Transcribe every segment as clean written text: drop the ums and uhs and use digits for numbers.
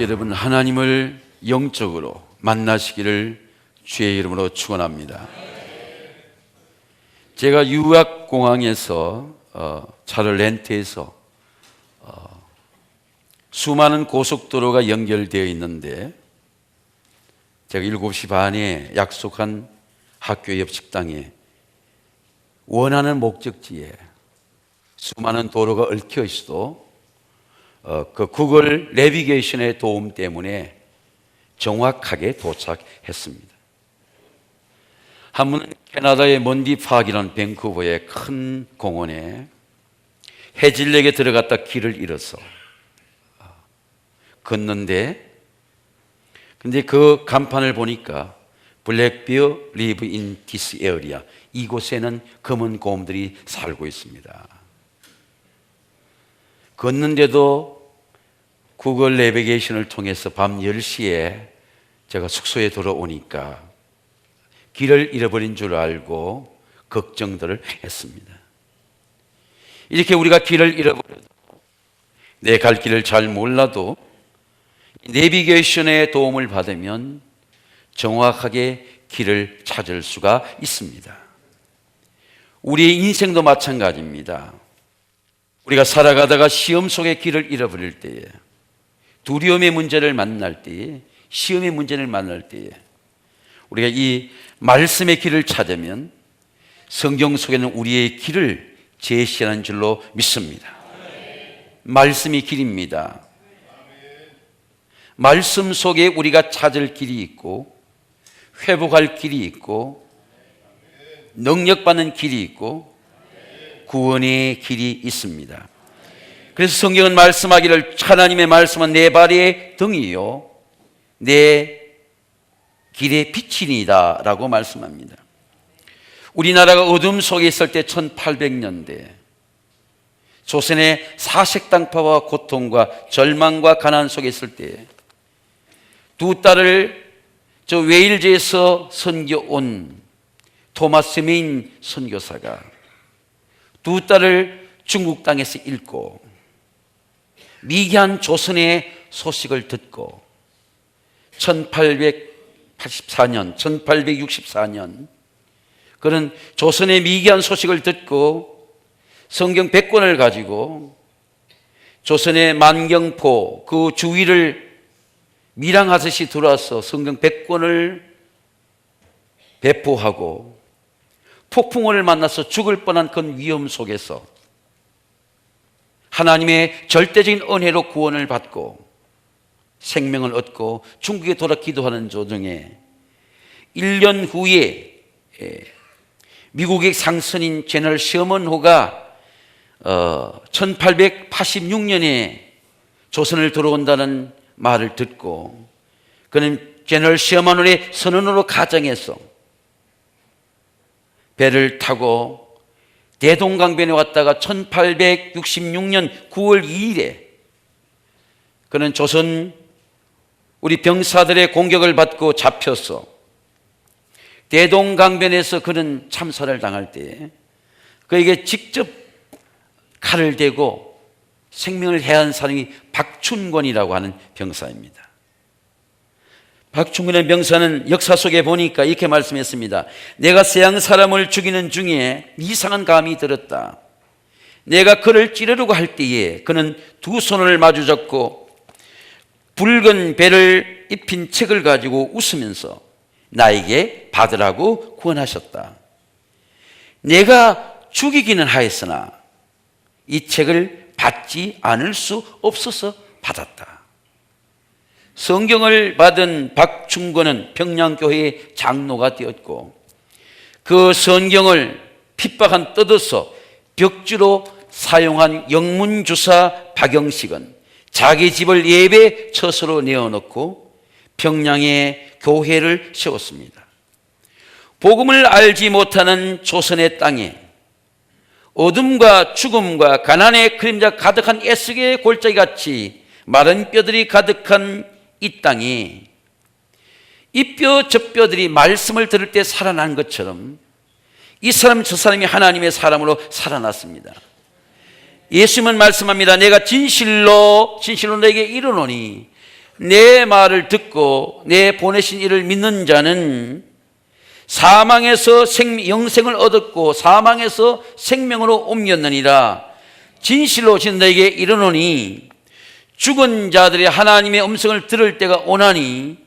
여러분 하나님을 영적으로 만나시기를 주의 이름으로 축원합니다. 제가 유학공항에서 차를 렌트해서 수많은 고속도로가 연결되어 있는데 제가 7시 반에 약속한 학교 옆 식당에 원하는 목적지에 수많은 도로가 얽혀 있어도 그 구글 내비게이션의 도움 때문에 정확하게 도착했습니다. 한 분은 캐나다의 먼디 파크라는 밴쿠버의 큰 공원에 해질녘에 들어갔다 길을 잃어서 걷는데, 근데 그 간판을 보니까 Black Bear live in this area, 이곳에는 검은 곰들이 살고 있습니다. 걷는데도 구글 내비게이션을 통해서 밤 10시에 제가 숙소에 돌아오니까 길을 잃어버린 줄 알고 걱정들을 했습니다. 이렇게 우리가 길을 잃어버려도, 내 갈 길을 잘 몰라도 내비게이션의 도움을 받으면 정확하게 길을 찾을 수가 있습니다. 우리의 인생도 마찬가지입니다. 우리가 살아가다가 시험 속에 길을 잃어버릴 때에, 두려움의 문제를 만날 때에, 시험의 문제를 만날 때에 우리가 이 말씀의 길을 찾으면 성경 속에는 우리의 길을 제시하는 줄로 믿습니다. 말씀이 길입니다. 말씀 속에 우리가 찾을 길이 있고, 회복할 길이 있고, 능력받는 길이 있고, 구원의 길이 있습니다. 그래서 성경은 말씀하기를 하나님의 말씀은 내 발의 등이요 내 길의 빛이니이다 라고 말씀합니다. 우리나라가 어둠 속에 있을 때 1800년대 조선의 사색당파와 고통과 절망과 가난 속에 있을 때 두 딸을 저 웨일즈에서 선교 온 토마스 메인 선교사가 두 딸을 중국 땅에서 잃고 미개한 조선의 소식을 듣고 1884년, 1864년 그런 조선의 미개한 소식을 듣고 성경 100권을 가지고 조선의 만경포 그 주위를 밀항하듯이 들어와서 성경 100권을 배포하고 폭풍을 만나서 죽을 뻔한 그 위험 속에서 하나님의 절대적인 은혜로 구원을 받고 생명을 얻고 중국에 돌아 기도하는 도중에 1년 후에 미국의 상선인 제너럴 셔먼호가 1886년에 조선을 들어온다는 말을 듣고 그는 제너럴 셔먼호의 선언으로 가정해서 배를 타고 대동강변에 왔다가 1866년 9월 2일에 그는 조선 우리 병사들의 공격을 받고 잡혀서 대동강변에서 그는 참사를 당할 때 그에게 직접 칼을 대고 생명을 해한 사람이 박춘권이라고 하는 병사입니다. 박춘권의 병사는 역사 속에 보니까 이렇게 말씀했습니다. 내가 서양 사람을 죽이는 중에 이상한 감이 들었다. 내가 그를 찌르려고 할 때에 그는 두 손을 마주 잡고 붉은 배를 입힌 책을 가지고 웃으면서 나에게 받으라고 권하셨다. 내가 죽이기는 하였으나 이 책을 받지 않을 수 없어서 받았다. 성경을 받은 박충권은 평양교회의 장로가 되었고 그 성경을 핍박한 뜯어서 벽지로 사용한 영문주사 박영식은 자기 집을 예배 처소로 내어놓고 평양에 교회를 세웠습니다. 복음을 알지 못하는 조선의 땅에 어둠과 죽음과 가난의 그림자 가득한 애쓰게 골짜기같이 마른 뼈들이 가득한 이 땅이 이 뼈 저 뼈들이 말씀을 들을 때 살아난 것처럼 이 사람 저 사람이 하나님의 사람으로 살아났습니다. 예수님은 말씀합니다. 내가 진실로 너에게 이르노니 내 말을 듣고 내 보내신 이를 믿는 자는 사망에서 영생을 얻었고 사망에서 생명으로 옮겼느니라. 진실로 저는 너에게 이르노니 죽은 자들이 하나님의 음성을 들을 때가 오나니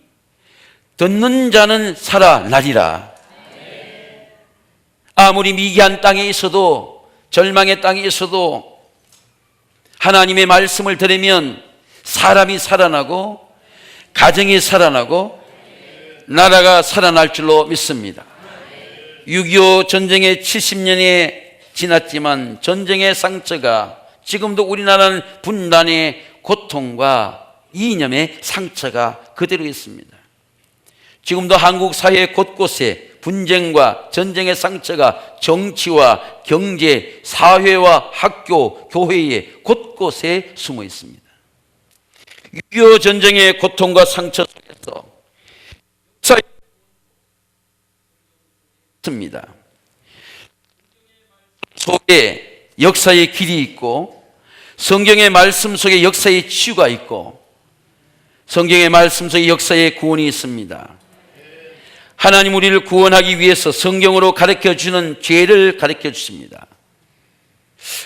듣는 자는 살아나리라. 아무리 미개한 땅에 있어도, 절망의 땅에 있어도 하나님의 말씀을 들으면 사람이 살아나고 가정이 살아나고 나라가 살아날 줄로 믿습니다. 6.25 전쟁의 70년이 지났지만 전쟁의 상처가, 지금도 우리나라는 분단의 고통과 이념의 상처가 그대로 있습니다. 지금도 한국 사회 곳곳에 분쟁과 전쟁의 상처가 정치와 경제, 사회와 학교, 교회에 곳곳에 숨어 있습니다. 6.25 전쟁의 고통과 상처 속에서 있습니다. 속에 역사의 길이 있고, 성경의 말씀 속에 역사의 치유가 있고, 성경의 말씀 속에 역사의 구원이 있습니다. 하나님 우리를 구원하기 위해서 성경으로 가르쳐주는 죄를 가르쳐 주십니다.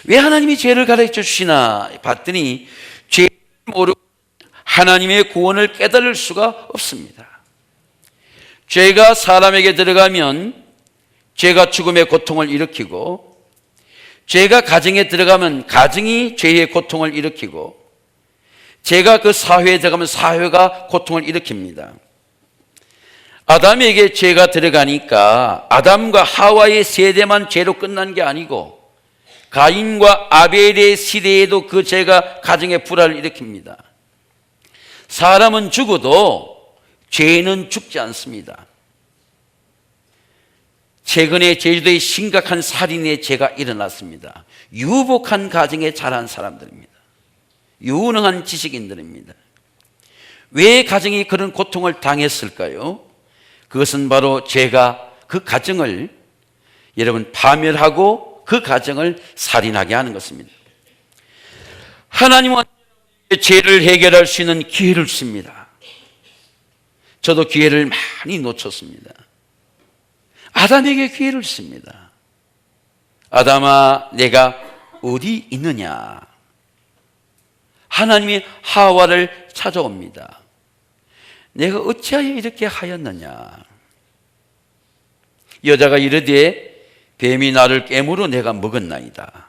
왜 하나님이 죄를 가르쳐 주시나 봤더니 죄를 모르고 하나님의 구원을 깨달을 수가 없습니다. 죄가 사람에게 들어가면 죄가 죽음의 고통을 일으키고, 죄가 가정에 들어가면 가정이 죄의 고통을 일으키고, 죄가 그 사회에 들어가면 사회가 고통을 일으킵니다. 아담에게 죄가 들어가니까 아담과 하와의 세대만 죄로 끝난 게 아니고 가인과 아벨의 시대에도 그 죄가 가정의 불화를 일으킵니다. 사람은 죽어도 죄는 죽지 않습니다. 최근에 제주도에 심각한 살인의 죄가 일어났습니다. 유복한 가정에 자란 사람들입니다. 유능한 지식인들입니다. 왜 가정이 그런 고통을 당했을까요? 그것은 바로 죄가 그 가정을 여러분 파멸하고 그 가정을 살인하게 하는 것입니다. 하나님은 죄를 해결할 수 있는 기회를 주십니다. 저도 기회를 많이 놓쳤습니다. 아담에게 기회를 주십니다. 아담아, 내가 어디 있느냐? 하나님이 하와를 찾아옵니다. 내가 어찌하여 이렇게 하였느냐? 여자가 이르되 뱀이 나를 깨물어 내가 먹었나이다.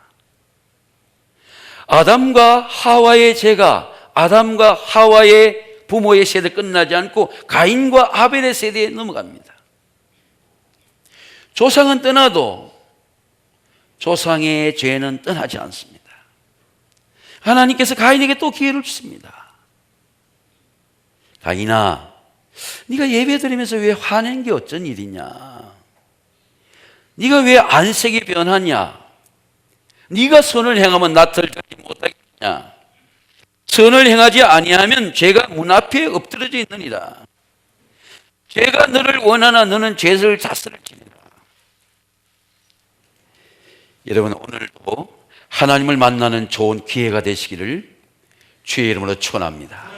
아담과 하와의 죄가 아담과 하와의 부모의 세대 끝나지 않고 가인과 아벨의 세대에 넘어갑니다. 조상은 떠나도 조상의 죄는 떠나지 않습니다. 하나님께서 가인에게 또 기회를 주십니다. 가인아, 네가 예배 드리면서 왜 화낸 게 어쩐 일이냐? 네가 왜 안색이 변하냐? 네가 선을 행하면 낯을 들지 못하겠냐? 선을 행하지 아니하면 죄가 문 앞에 엎드러져 있느니라. 죄가 너를 원하나 너는 죄를 자스를 지니라. 여러분, 오늘도 하나님을 만나는 좋은 기회가 되시기를 주의 이름으로 축원합니다.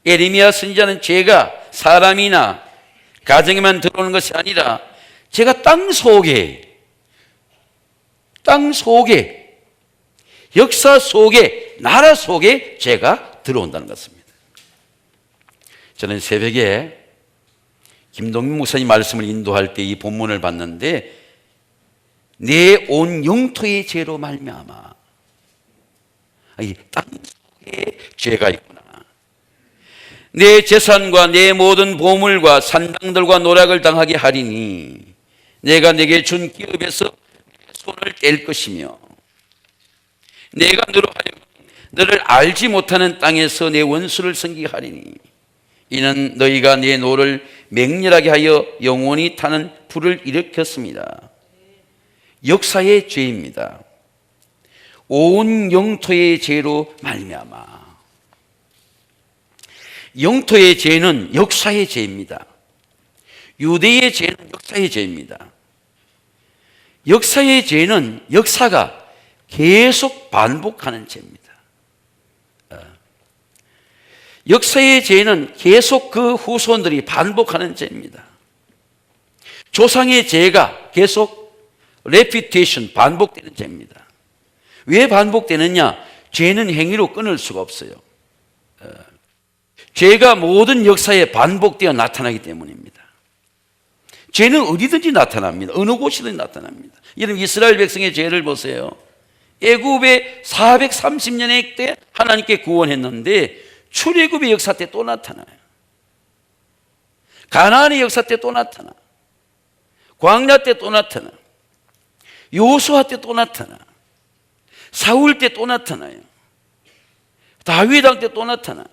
예레미야 선지자는 죄가 사람이나 가정에만 들어오는 것이 아니라 죄가 땅 속에 역사 속에 나라 속에 죄가 들어온다는 것입니다. 저는 새벽에 김동민 목사님 말씀을 인도할 때 이 본문을 봤는데 내 온 영토의 죄로 말미암아 이 땅 속에 죄가 있구나. 내 재산과 내 모든 보물과 산당들과 노략을 당하게 하리니 내가 내게 준 기업에서 손을 뗄 것이며 내가 너로 하여금 너를 알지 못하는 땅에서 내 원수를 섬기게 하리니 이는 너희가 내 노를 맹렬하게 하여 영원히 타는 불을 일으켰습니다. 역사의 죄입니다. 온 영토의 죄로 말미암아. 영토의 죄는 역사의 죄입니다. 유대의 죄는 역사의 죄입니다. 역사의 죄는 역사가 계속 반복하는 죄입니다. 역사의 죄는 계속 그 후손들이 반복하는 죄입니다. 조상의 죄가 계속 레피테이션, 반복되는 죄입니다. 왜 반복되느냐? 죄는 행위로 끊을 수가 없어요. 죄가 모든 역사에 반복되어 나타나기 때문입니다. 죄는 어디든지 나타납니다. 어느 곳이든지 나타납니다. 여러분, 이스라엘 백성의 죄를 보세요. 애굽에 430년의 때 하나님께 구원했는데 출애굽의 역사 때 또 나타나요. 가나안의 역사 때 또 나타나. 광야 때 또 나타나. 요수아 때 또 나타나. 사울 때 또 나타나요. 다윗 왕 때 또 나타나.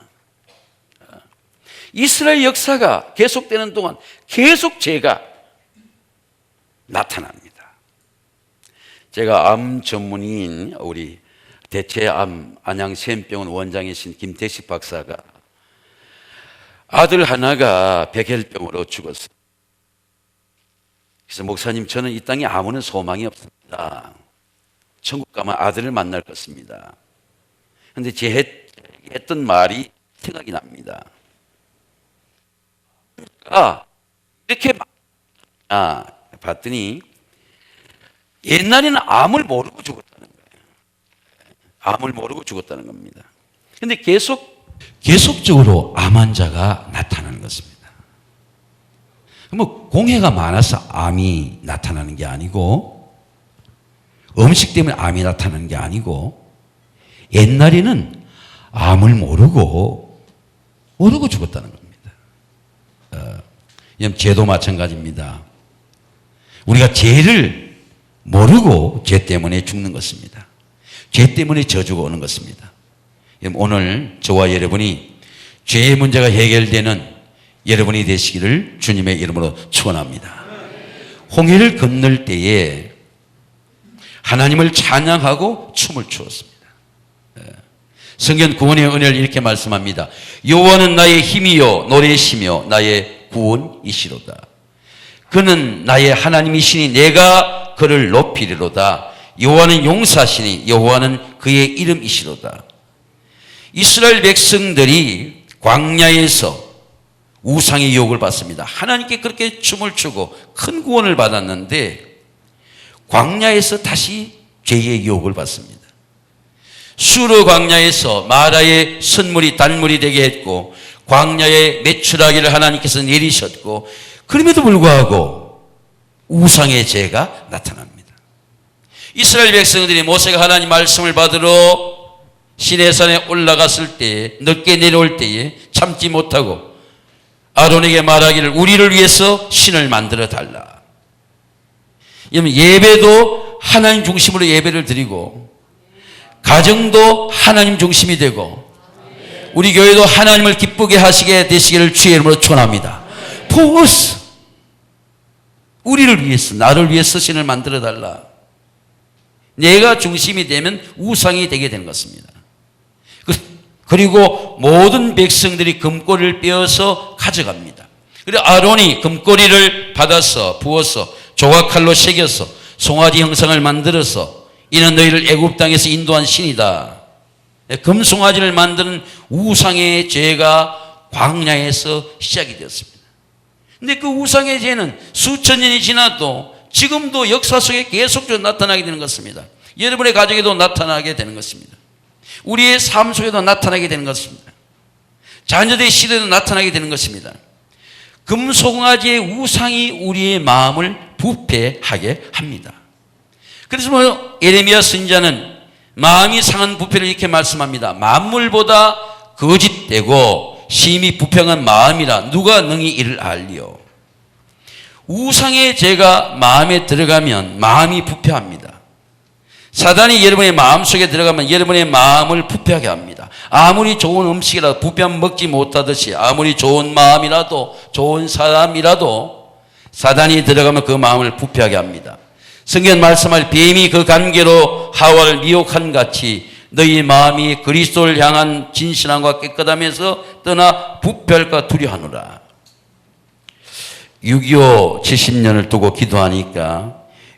이스라엘 역사가 계속되는 동안 계속 죄가 나타납니다. 제가 암 전문의인 우리 대체암 안양샘병원 원장이신 김태식 박사가 아들 하나가 백혈병으로 죽었어요. 그래서 목사님, 저는 이 땅에 아무런 소망이 없습니다. 천국 가면 아들을 만날 것입니다. 그런데 제 했던 말이 생각이 납니다. 이렇게 봤더니 옛날에는 암을 모르고 죽었다는 거예요. 암을 모르고 죽었다는 겁니다. 그런데 계속적으로 암 환자가 나타나는 것입니다. 뭐 공해가 많아서 암이 나타나는 게 아니고, 음식 때문에 암이 나타나는 게 아니고, 옛날에는 암을 모르고 죽었다는 겁니다. 죄도 마찬가지입니다. 우리가 죄를 모르고 죄 때문에 죽는 것입니다. 죄 때문에 저주가 오는 것입니다. 오늘 저와 여러분이 죄의 문제가 해결되는 여러분이 되시기를 주님의 이름으로 축원합니다. 홍해를 건널 때에 하나님을 찬양하고 춤을 추었습니다. 성경 구원의 은혜를 이렇게 말씀합니다. 여호와는 나의 힘이요 노래시며 나의 구원이시로다. 그는 나의 하나님이시니 내가 그를 높이리로다. 여호와는 용사시니 여호와는 그의 이름이시로다. 이스라엘 백성들이 광야에서 우상의 유혹을 받습니다. 하나님께 그렇게 춤을 추고 큰 구원을 받았는데 광야에서 다시 죄의 유혹을 받습니다. 수르 광야에서 마라의 선물이 단물이 되게 했고, 광야에 메추라기를 하나님께서 내리셨고, 그럼에도 불구하고 우상의 죄가 나타납니다. 이스라엘 백성들이 모세가 하나님 말씀을 받으러 시내산에 올라갔을 때에, 늦게 내려올 때에 참지 못하고 아론에게 말하기를 우리를 위해서 신을 만들어 달라. 예배도 하나님 중심으로 예배를 드리고, 가정도 하나님 중심이 되고, 우리 교회도 하나님을 기쁘게 하시게 되시기를 주의 이름으로 축원합니다. 포커스. 우리를 위해서, 나를 위해서 신을 만들어 달라. 내가 중심이 되면 우상이 되게 되는 것입니다. 그리고 모든 백성들이 금꼬리를 빼어서 가져갑니다. 그리고 아론이 금꼬리를 받아서 부어서 조각칼로 새겨서 송아지 형상을 만들어서 이는 너희를 애굽 땅에서 인도한 신이다. 금송아지를 만드는 우상의 죄가 광야에서 시작이 되었습니다. 그런데 그 우상의 죄는 수천 년이 지나도 지금도 역사 속에 계속적으로 나타나게 되는 것입니다. 여러분의 가정에도 나타나게 되는 것입니다. 우리의 삶 속에도 나타나게 되는 것입니다. 자녀들의 시대에도 나타나게 되는 것입니다. 금송아지의 우상이 우리의 마음을 부패하게 합니다. 그래서 예레미야 선지자는 마음이 상한 부패를 이렇게 말씀합니다. 만물보다 거짓되고 심히 부평한 마음이라 누가 능히 이를 알리요. 우상의 죄가 마음에 들어가면 마음이 부패합니다. 사단이 여러분의 마음속에 들어가면 여러분의 마음을 부패하게 합니다. 아무리 좋은 음식이라도 부패하면 먹지 못하듯이, 아무리 좋은 마음이라도 좋은 사람이라도 사단이 들어가면 그 마음을 부패하게 합니다. 성경 말씀할 뱀이 그 관계로 하와를 미혹한 같이 너희 마음이 그리스도를 향한 진실함과 깨끗함에서 떠나 부패할까 두려워하노라. 6.25 70년을 두고 기도하니까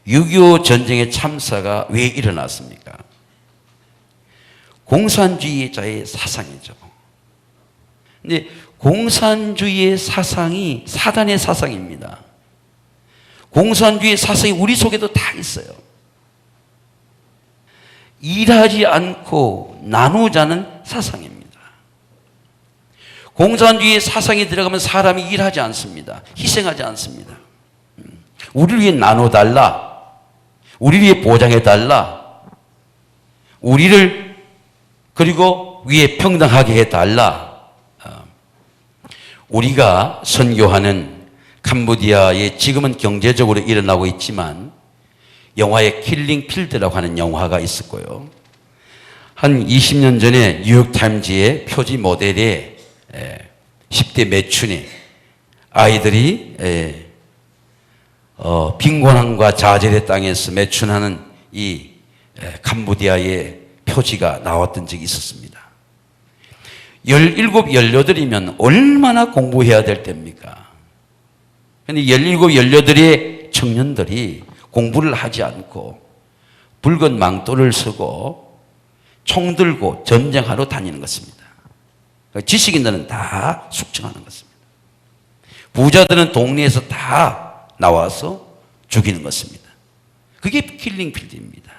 6.25 전쟁의 참사가 왜 일어났습니까? 공산주의자의 사상이죠. 근데 공산주의의 사상이 사단의 사상입니다. 공산주의의 사상이 우리 속에도 다 있어요. 일하지 않고 나누자는 사상입니다. 공산주의의 사상이 들어가면 사람이 일하지 않습니다. 희생하지 않습니다. 우리를 위해 나눠달라. 우리를 위해 보장해달라. 우리를 그리고 위해 평등하게 해달라. 우리가 선교하는 캄보디아에 지금은 경제적으로 일어나고 있지만 영화의 킬링 필드라고 하는 영화가 있었고요. 한 20년 전에 뉴욕타임즈의 표지 모델에 10대 매춘에 아이들이 빈곤함과 자절의 땅에서 매춘하는 이 캄보디아의 표지가 나왔던 적이 있었습니다. 17, 18이면 얼마나 공부해야 될 때입니까? 그런데 17, 18의 청년들이 공부를 하지 않고 붉은 망토를 쓰고 총 들고 전쟁하러 다니는 것입니다. 지식인들은 다 숙청하는 것입니다. 부자들은 동네에서 다 나와서 죽이는 것입니다. 그게 킬링필드입니다.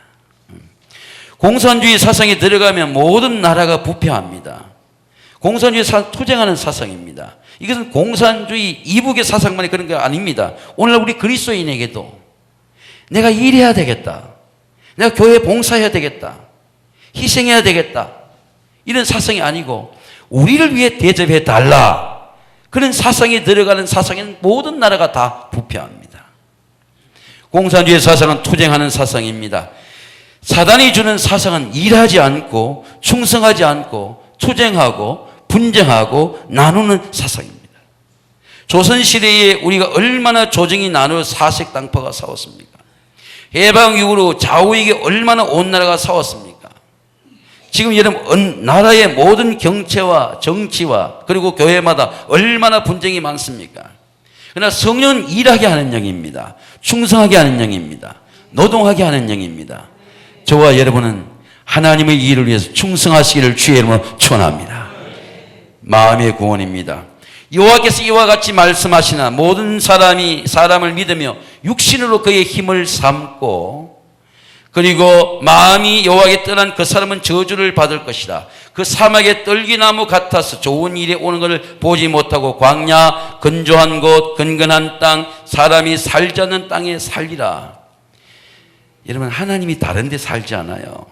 공산주의 사상이 들어가면 모든 나라가 부패합니다. 공산주의 투쟁하는 사상입니다. 이것은 공산주의 이북의 사상만이 그런 게 아닙니다. 오늘날 우리 그리스도인에게도 내가 일해야 되겠다. 내가 교회 봉사해야 되겠다. 희생해야 되겠다. 이런 사상이 아니고 우리를 위해 대접해 달라. 그런 사상이 들어가는 사상에는 모든 나라가 다 부패합니다. 공산주의 사상은 투쟁하는 사상입니다. 사단이 주는 사상은 일하지 않고 충성하지 않고 투쟁하고 분쟁하고 나누는 사상입니다. 조선시대에 우리가 얼마나 조정이 나누어 사색 당파가 싸웠습니까? 해방 이후로 좌우에게 얼마나 온 나라가 싸웠습니까? 지금 여러분 나라의 모든 경제와 정치와 그리고 교회마다 얼마나 분쟁이 많습니까? 그러나 성령은 일하게 하는 영입니다. 충성하게 하는 영입니다. 노동하게 하는 영입니다. 저와 여러분은 하나님의 일을 위해서 충성하시기를 주의 이름으로 축원합니다. 마음의 구원입니다. 여호와께서 이와 같이 말씀하시나 모든 사람이 사람을 믿으며 육신으로 그의 힘을 삼고 그리고 마음이 여호와께 떠난 그 사람은 저주를 받을 것이다. 그 사막의 떨기나무 같아서 좋은 일이 오는 것을 보지 못하고 광야 건조한 곳 건건한 땅 사람이 살지 않는 땅에 살리라. 여러분 하나님이 다른 데 살지 않아요.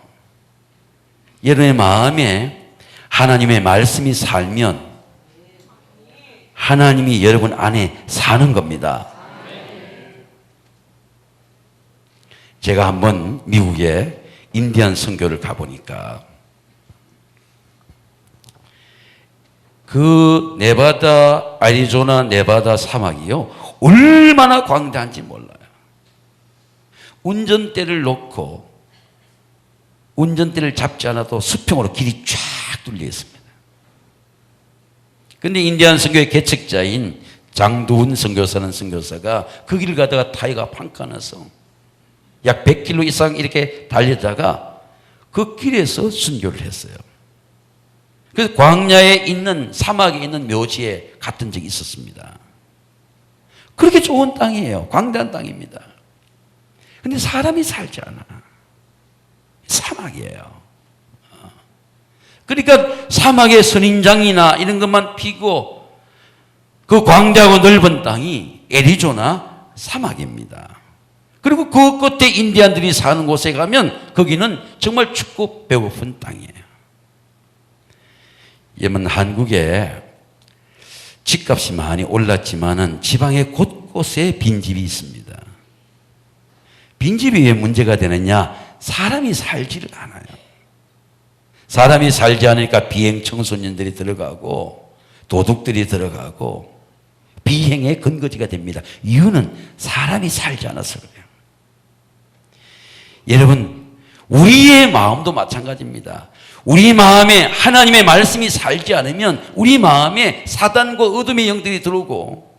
여러분의 마음에 하나님의 말씀이 살면 하나님이 여러분 안에 사는 겁니다. 제가 한번 미국에 인디안 선교를 가보니까 그 네바다, 애리조나 네바다 사막이요 얼마나 광대한지 몰라요. 운전대를 놓고 운전대를 잡지 않아도 수평으로 길이 쫙 뚫려 있습니다. 그런데 인디안 선교의 개척자인 장두훈 선교사는 선교사가 그 길을 가다가 타이가 판가나서 약 100km 이상 이렇게 달리다가 그 길에서 순교를 했어요. 그래서 광야에 있는 사막에 있는 묘지에 갔던 적이 있었습니다. 그렇게 좋은 땅이에요. 광대한 땅입니다. 그런데 사람이 살지 않아. 사막이에요. 그러니까 사막의 선인장이나 이런 것만 피고 그 광대하고 넓은 땅이 애리조나 사막입니다. 그리고 그 끝에 인디안들이 사는 곳에 가면 거기는 정말 춥고 배고픈 땅이에요. 여러분 한국에 집값이 많이 올랐지만은 지방의 곳곳에 빈집이 있습니다. 빈집이 왜 문제가 되느냐? 사람이 살지를 않아요. 사람이 살지 않으니까 비행 청소년들이 들어가고 도둑들이 들어가고 비행의 근거지가 됩니다. 이유는 사람이 살지 않아서 그래요. 여러분 우리의 마음도 마찬가지입니다. 우리 마음에 하나님의 말씀이 살지 않으면 우리 마음에 사단과 어둠의 영들이 들어오고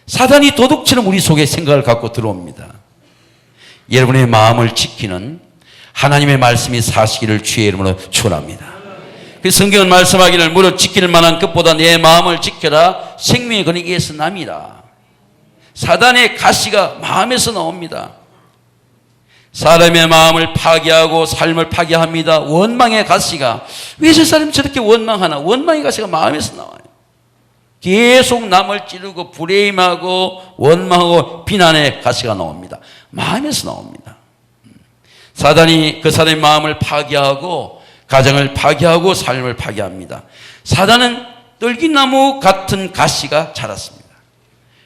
사단이 도둑처럼 우리 속에 생각을 갖고 들어옵니다. 여러분의 마음을 지키는 하나님의 말씀이 사시기를 주의 이름으로 축원합니다. 그 성경은 말씀하기를 무릇 지킬 만한 것보다 내 마음을 지켜라. 생명의 근이 이에서 남이라. 사단의 가시가 마음에서 나옵니다. 사람의 마음을 파괴하고 삶을 파괴합니다. 원망의 가시가. 왜 저 사람이 저렇게 원망하나? 원망의 가시가 마음에서 나와요. 계속 남을 찌르고 불행하고 원망하고 비난의 가시가 나옵니다. 마음에서 나옵니다. 사단이 그 사람의 마음을 파괴하고 가정을 파괴하고 삶을 파괴합니다. 사단은 떨기나무 같은 가시가 자랐습니다.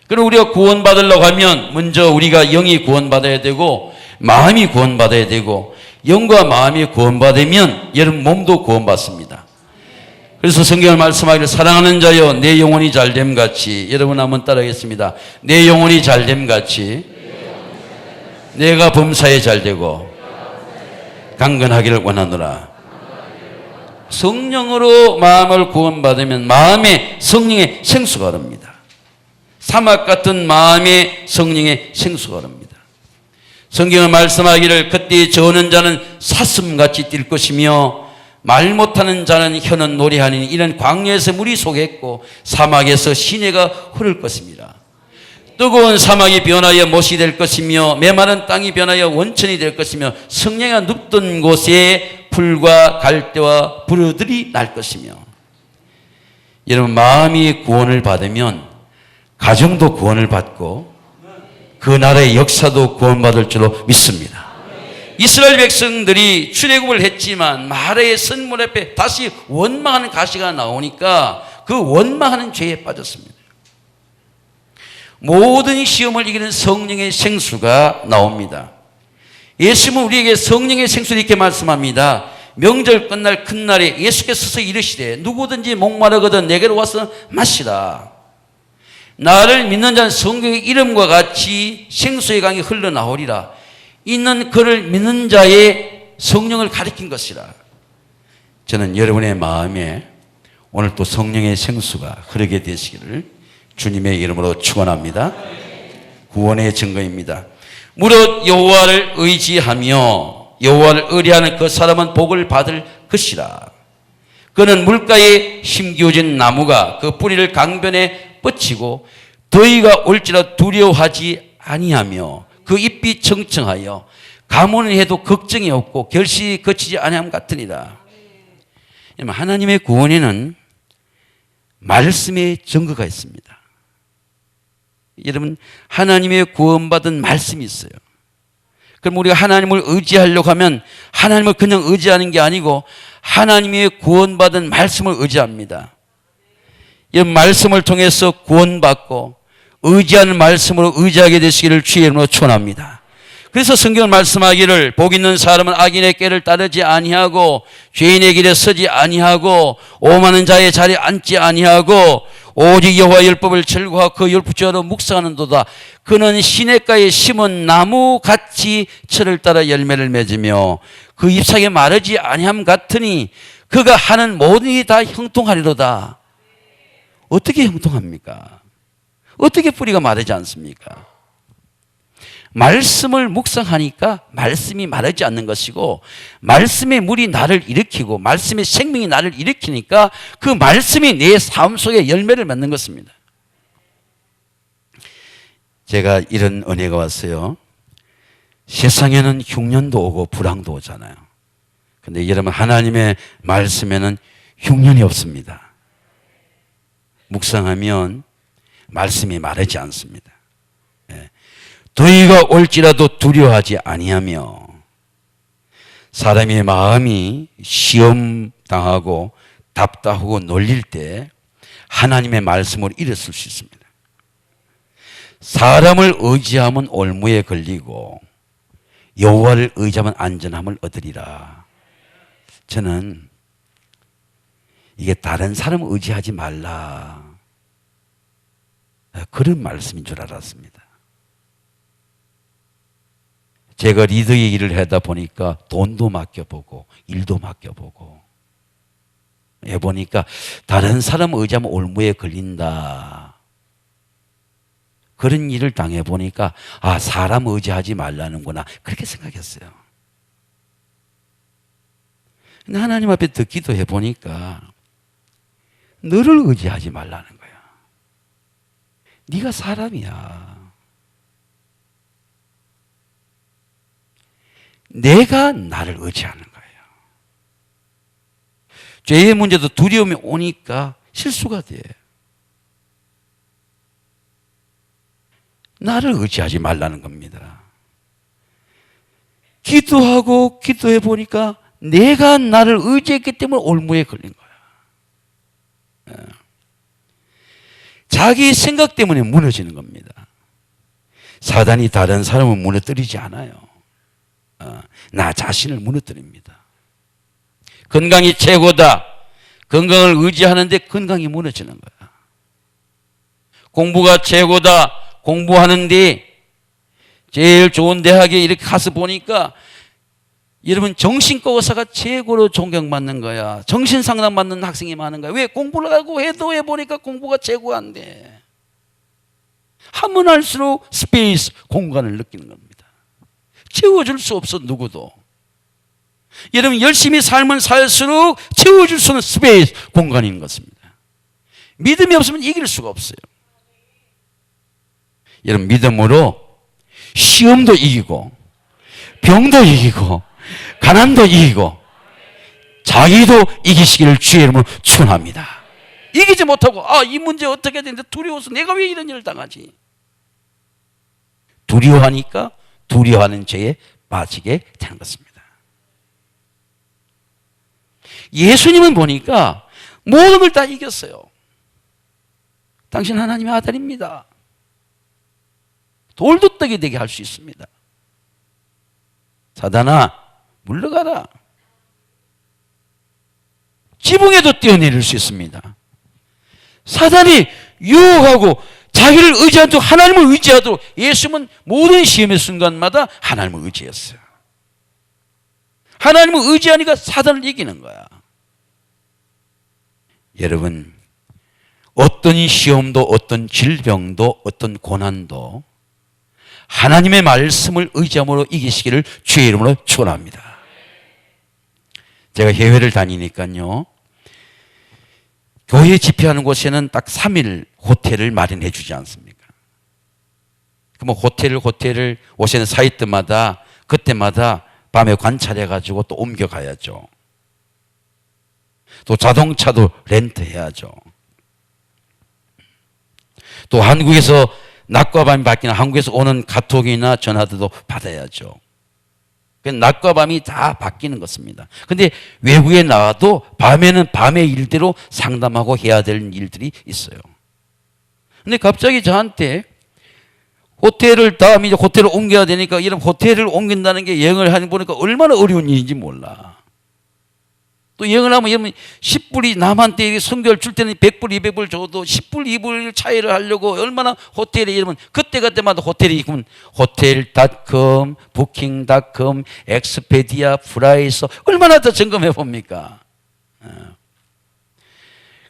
그럼 우리가 구원받으려고 하면 먼저 우리가 영이 구원받아야 되고 마음이 구원받아야 되고 영과 마음이 구원받으면 여러분 몸도 구원받습니다. 그래서 성경을 말씀하기를 사랑하는 자여 내 영혼이 잘됨 같이 여러분 한번 따라하겠습니다. 내 영혼이 잘됨 같이 내가 범사에 잘되고 강건하기를 원하노라. 성령으로 마음을 구원받으면 마음에 성령의 생수가 흐릅니다. 사막 같은 마음에 성령의 생수가 흐릅니다. 성경은 말씀하기를 그때 저는 자는 사슴같이 뛸 것이며 말 못하는 자는 혀는 노래하니 이런 광야에서 물이 솟겠고 사막에서 시내가 흐를 것입니다. 뜨거운 사막이 변하여 못이 될 것이며 메마른 땅이 변하여 원천이 될 것이며 성령이 눕던 곳에 풀과 갈대와 부르들이 날 것이며 여러분 마음이 구원을 받으면 가정도 구원을 받고 그 나라의 역사도 구원받을 줄로 믿습니다. 이스라엘 백성들이 출애굽을 했지만 마라의 선물 앞에 다시 원망하는 가시가 나오니까 그 원망하는 죄에 빠졌습니다. 모든 시험을 이기는 성령의 생수가 나옵니다. 예수님은 우리에게 성령의 생수를 이렇게 말씀합니다. 명절 끝날 큰 날에 예수께서 서서 이르시되 누구든지 목마르거든 내게로 와서 마시라. 나를 믿는 자는 성경의 이름과 같이 생수의 강이 흘러나오리라. 있는 그를 믿는 자의 성령을 가리킨 것이라. 저는 여러분의 마음에 오늘 또 성령의 생수가 흐르게 되시기를 주님의 이름으로 축원합니다. 구원의 증거입니다. 무릇 여호와를 의지하며 여호와를 의뢰하는 그 사람은 복을 받을 것이라. 그는 물가에 심기어진 나무가 그 뿌리를 강변에 뻗치고 더위가 올지라 두려워하지 아니하며 그 잎이 청청하여 가뭄을 해도 걱정이 없고 결실이 거치지 아니함 같으니라. 하나님의 구원에는 말씀의 증거가 있습니다. 여러분 하나님의 구원받은 말씀이 있어요. 그럼 우리가 하나님을 의지하려고 하면 하나님을 그냥 의지하는 게 아니고 하나님의 구원받은 말씀을 의지합니다. 이 말씀을 통해서 구원받고 의지하는 말씀으로 의지하게 되시기를 주의 이름으로 축원합니다. 그래서 성경은 말씀하기를 복 있는 사람은 악인의 꾀를 따르지 아니하고 죄인의 길에 서지 아니하고 오만한 자의 자리에 앉지 아니하고 오직 여호와 율법을 철구하고 그 율법대로 묵상하는도다. 그는 시냇가에 심은 나무같이 철을 따라 열매를 맺으며 그 잎사귀에 마르지 아니함 같으니 그가 하는 모든 일이 다 형통하리로다. 어떻게 형통합니까? 어떻게 뿌리가 마르지 않습니까? 말씀을 묵상하니까 말씀이 마르지 않는 것이고 말씀의 물이 나를 일으키고 말씀의 생명이 나를 일으키니까 그 말씀이 내 삶 속에 열매를 맺는 것입니다. 제가 이런 은혜가 왔어요. 세상에는 흉년도 오고 불황도 오잖아요. 근데 여러분 하나님의 말씀에는 흉년이 없습니다. 묵상하면 말씀이 마르지 않습니다. 더위가 올지라도 두려워하지 아니하며 사람의 마음이 시험당하고 답답하고 놀릴 때 하나님의 말씀을 일었을 수 있습니다. 사람을 의지하면 올무에 걸리고 여호와를 의지하면 안전함을 얻으리라. 저는 이게 다른 사람을 의지하지 말라 그런 말씀인 줄 알았습니다. 제가 리더의 일을 하다 보니까 돈도 맡겨보고 일도 맡겨보고 해보니까 다른 사람 의지하면 올무에 걸린다. 그런 일을 당해보니까 아 사람 의지하지 말라는구나 그렇게 생각했어요. 근데 하나님 앞에 더 기도해 보니까 너를 의지하지 말라는 거야. 네가 사람이야. 내가 나를 의지하는 거예요. 죄의 문제도 두려움이 오니까 실수가 돼. 나를 의지하지 말라는 겁니다. 기도하고 기도해 보니까 내가 나를 의지했기 때문에 올무에 걸린 거야. 자기 생각 때문에 무너지는 겁니다. 사단이 다른 사람을 무너뜨리지 않아요. 나 자신을 무너뜨립니다. 건강이 최고다. 건강을 의지하는데 건강이 무너지는 거야. 공부가 최고다. 공부하는데 제일 좋은 대학에 이렇게 가서 보니까 여러분 정신과 의사가 최고로 존경받는 거야. 정신상담 받는 학생이 많은 거야. 왜? 공부를 하고 해도 해보니까 공부가 최고가 안 돼. 하면 할수록 스페이스, 공간을 느끼는 겁니다. 채워줄 수 없어 누구도. 여러분 열심히 삶을 살수록 채워줄 수 없는 스페이스, 공간인 것입니다. 믿음이 없으면 이길 수가 없어요. 여러분 믿음으로 시험도 이기고 병도 이기고 가난도 이기고 자기도 이기시기를 주의 이름으로 축원합니다. 이기지 못하고 이 문제 어떻게 되는데 두려워서 내가 왜 이런 일을 당하지? 두려워하니까 두려워하는 죄에 빠지게 되는 것입니다. 예수님은 보니까 모든 걸 다 이겼어요. 당신 하나님의 아들입니다. 돌도 떡이 되게 할 수 있습니다. 사단아 물러가라. 지붕에도 뛰어내릴 수 있습니다. 사단이 유혹하고 자기를 의지하도록 하나님을 의지하도록 예수님은 모든 시험의 순간마다 하나님을 의지했어요. 하나님을 의지하니까 사단을 이기는 거야. 여러분 어떤 시험도 어떤 질병도 어떤 고난도 하나님의 말씀을 의지함으로 이기시기를 주의 이름으로 축원합니다. 제가 해외를 다니니까요. 교회 집회하는 곳에는 딱 3일 호텔을 마련해 주지 않습니까? 그럼 호텔을 오시는 사이트마다 그때마다 밤에 관찰해 가지고 또 옮겨 가야죠. 또 자동차도 렌트해야죠. 또 한국에서 낮과 밤이 바뀌는 한국에서 오는 카톡이나 전화도 받아야죠. 낮과 밤이 다 바뀌는 것입니다. 근데 외국에 나와도 밤에는 밤의 일대로 상담하고 해야 될 일들이 있어요. 근데 갑자기 저한테 호텔을 다음에 호텔을 옮겨야 되니까 이런 호텔을 옮긴다는 게 여행을 하니 보니까 얼마나 어려운 일인지 몰라. 또 여행을 하면 여러분 10불이 남한테 선교를 줄 때는 100불, 200불 줘도 10불, 2불 차이를 하려고 얼마나 호텔에 여러분 그때마다 호텔이 있으면 호텔.com, 부킹.com, 엑스페디아, 프라이서 얼마나 더 점검해 봅니까?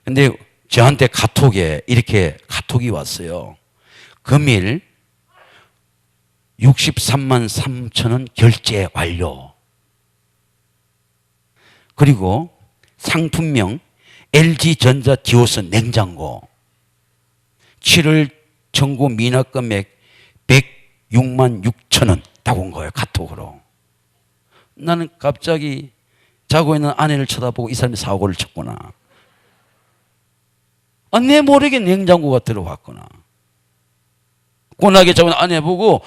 근데 저한테 카톡에 이렇게 카톡이 왔어요. 금일 63만 3천 원 결제 완료. 그리고 상품명 LG전자 디오스 냉장고 7월 청구 미납 금액 106만 6천 원 딱 온 거예요. 카톡으로. 나는 갑자기 자고 있는 아내를 쳐다보고 이 사람이 사고를 쳤구나. 내 모르게 냉장고가 들어왔구나. 고나게 자고 있는 아내 보고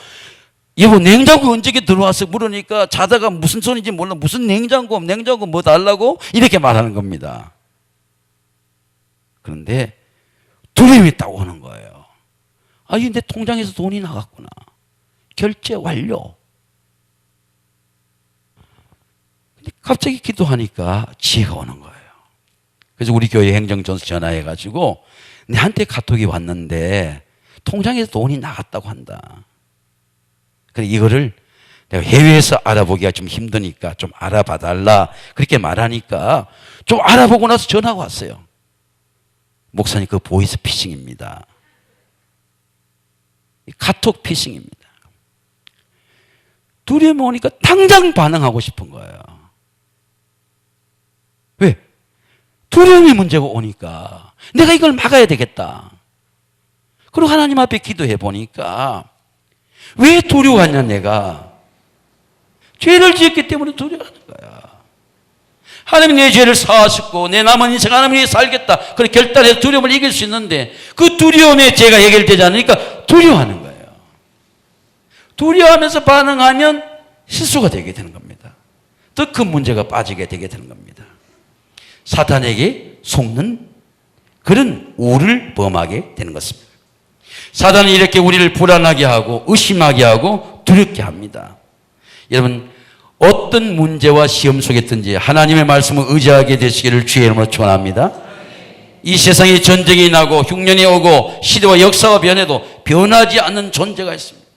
여보 냉장고 언제 들어와서 물으니까 자다가 무슨 소리인지 몰라. 무슨 냉장고 뭐 달라고 이렇게 말하는 겁니다. 그런데 두려움이 딱 오는 거예요. 내 통장에서 돈이 나갔구나. 결제 완료. 근데 갑자기 기도하니까 지혜가 오는 거예요. 그래서 우리 교회 행정전수 전화해가지고 내한테 카톡이 왔는데 통장에서 돈이 나갔다고 한다. 그래 이거를 내가 해외에서 알아보기가 좀 힘드니까 좀 알아봐 달라 그렇게 말하니까 좀 알아보고 나서 전화가 왔어요. 목사님 그거 보이스 피싱입니다. 카톡 피싱입니다. 두려움이 오니까 당장 반응하고 싶은 거예요. 두려움의 문제가 오니까 내가 이걸 막아야 되겠다. 그리고 하나님 앞에 기도해 보니까 왜 두려워하냐, 내가. 죄를 지었기 때문에 두려워하는 거야. 하나님이 내 죄를 사하셨고 내 남은 인생 하나님 위해 살겠다. 그래 결단해서 두려움을 이길 수 있는데 그 두려움의 죄가 해결되지 않으니까 두려워하는 거예요. 두려워하면서 반응하면 실수가 되게 되는 겁니다. 더 큰 문제가 빠지게 되게 되는 겁니다. 사탄에게 속는 그런 우를 범하게 되는 것입니다. 사단은 이렇게 우리를 불안하게 하고 의심하게 하고 두렵게 합니다. 여러분, 어떤 문제와 시험 속에 있든지 하나님의 말씀을 의지하게 되시기를 주의 이름으로 축원합니다. 이 세상에 전쟁이 나고 흉년이 오고 시대와 역사가 변해도 변하지 않는 존재가 있습니다.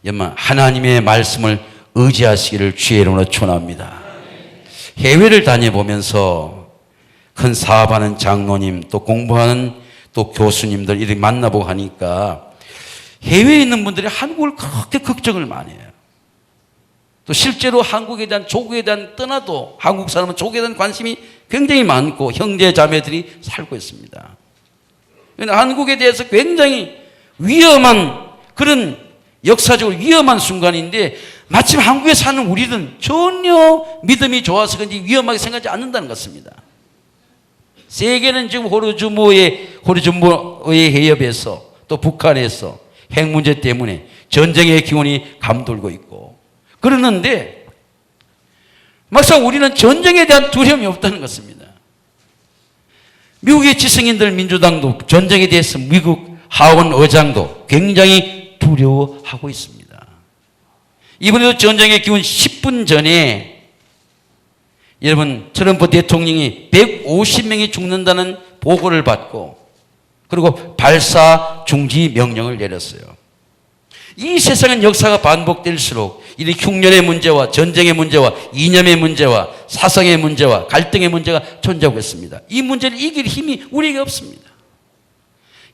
여러분, 하나님의 말씀을 의지하시기를 주의 이름으로 축원합니다. 해외를 다녀보면서 큰 사업하는 장로님 또 공부하는 또 교수님들 이렇게 만나보고 하니까 해외에 있는 분들이 한국을 그렇게 걱정을 많이 해요. 또 실제로 한국에 대한 조국에 대한 떠나도 한국 사람은 조국에 대한 관심이 굉장히 많고 형제 자매들이 살고 있습니다. 한국에 대해서 굉장히 위험한 그런 역사적으로 위험한 순간인데 마침 한국에 사는 우리는 전혀 믿음이 좋아서 그런지 위험하게 생각하지 않는다는 것입니다. 세계는 지금 호르무즈의 해협에서 또 북한에서 핵 문제 때문에 전쟁의 기운이 감돌고 있고 그러는데 막상 우리는 전쟁에 대한 두려움이 없다는 것입니다. 미국의 지성인들 민주당도 전쟁에 대해서 미국 하원 의장도 굉장히 두려워하고 있습니다. 이번에도 전쟁의 기운 10분 전에 여러분 트럼프 대통령이 150명이 죽는다는 보고를 받고 그리고 발사 중지 명령을 내렸어요. 이 세상은 역사가 반복될수록 이 흉년의 문제와 전쟁의 문제와 이념의 문제와 사상의 문제와 갈등의 문제가 존재하고 있습니다. 이 문제를 이길 힘이 우리에게 없습니다.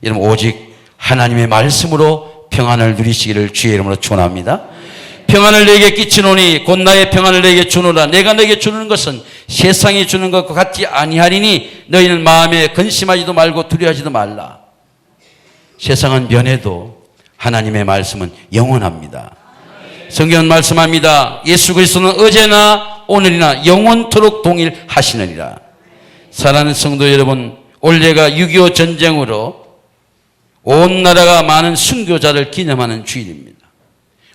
여러분, 오직 하나님의 말씀으로 평안을 누리시기를 주의 이름으로 축원합니다. 평안을 내게 끼치노니 곧 나의 평안을 내게 주노라. 내가 너에게 주는 것은 세상이 주는 것과 같지 아니하리니 너희는 마음에 근심하지도 말고 두려워하지도 말라. 세상은 변해도 하나님의 말씀은 영원합니다. 성경은 말씀합니다. 예수 그리스도는 어제나 오늘이나 영원토록 동일하시느니라. 사랑하는 성도 여러분, 올해가 6.25 전쟁으로 온 나라가 많은 순교자를 기념하는 주일입니다.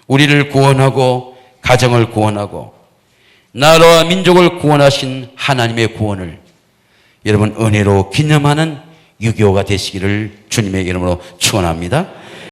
우리를 구원하고 가정을 구원하고 나라와 민족을 구원하신 하나님의 구원을 여러분 은혜로 기념하는 6.25가 되시기를 주님의 이름으로 축원합니다.